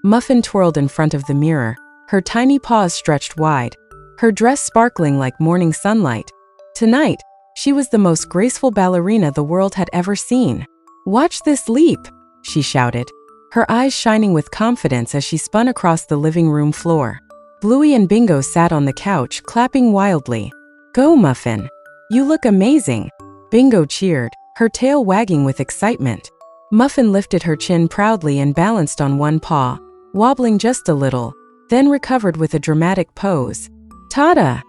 Muffin twirled in front of the mirror, her tiny paws stretched wide, her dress sparkling like morning sunlight. Tonight, she was the most graceful ballerina the world had ever seen. "Watch this leap," she shouted, her eyes shining with confidence as she spun across the living room floor. Bluey and Bingo sat on the couch, clapping wildly. "Go, Muffin! You look amazing!" Bingo cheered, her tail wagging with excitement. Muffin lifted her chin proudly and balanced on one paw, wobbling just a little, then recovered with a dramatic pose. "Ta-da!"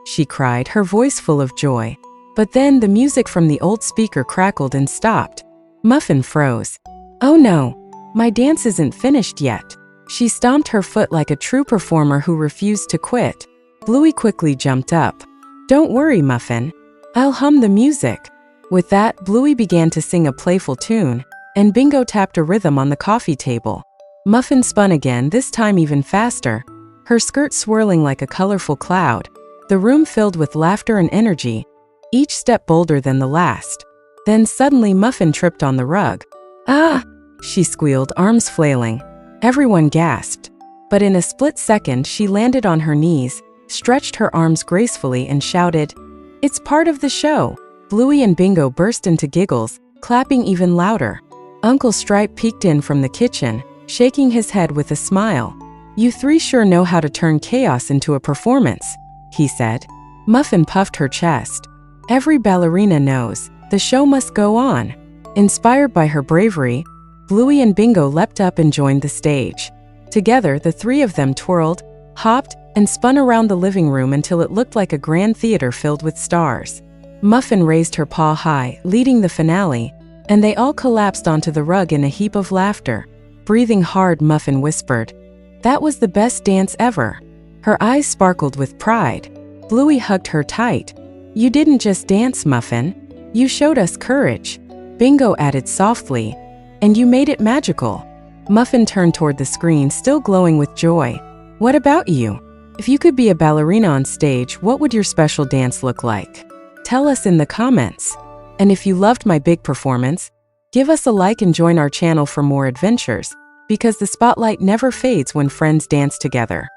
she cried, her voice full of joy. But then the music from the old speaker crackled and stopped. Muffin froze. "Oh no, my dance isn't finished yet." She stomped her foot like a true performer who refused to quit. Bluey quickly jumped up. "Don't worry, Muffin. I'll hum the music." With that, Bluey began to sing a playful tune, and Bingo tapped a rhythm on the coffee table. Muffin spun again, this time even faster, her skirt swirling like a colorful cloud, the room filled with laughter and energy, each step bolder than the last. Then suddenly Muffin tripped on the rug. "Ah!" she squealed, arms flailing. Everyone gasped. But in a split second, she landed on her knees, stretched her arms gracefully, and shouted, "It's part of the show!" Bluey and Bingo burst into giggles, clapping even louder. Uncle Stripe peeked in from the kitchen, shaking his head with a smile. "You three sure know how to turn chaos into a performance," he said. Muffin puffed her chest. "Every ballerina knows, the show must go on." Inspired by her bravery, Bluey and Bingo leapt up and joined the stage. Together, the three of them twirled, hopped, and spun around the living room until it looked like a grand theater filled with stars. Muffin raised her paw high, leading the finale, and they all collapsed onto the rug in a heap of laughter. Breathing hard, Muffin whispered, "That was the best dance ever." Her eyes sparkled with pride. Bluey hugged her tight. "You didn't just dance, Muffin. You showed us courage." Bingo added softly, "And you made it magical." Muffin turned toward the screen, still glowing with joy. "What about you? If you could be a ballerina on stage, what would your special dance look like? Tell us in the comments. And if you loved my big performance, give us a like and join our channel for more adventures, because the spotlight never fades when friends dance together.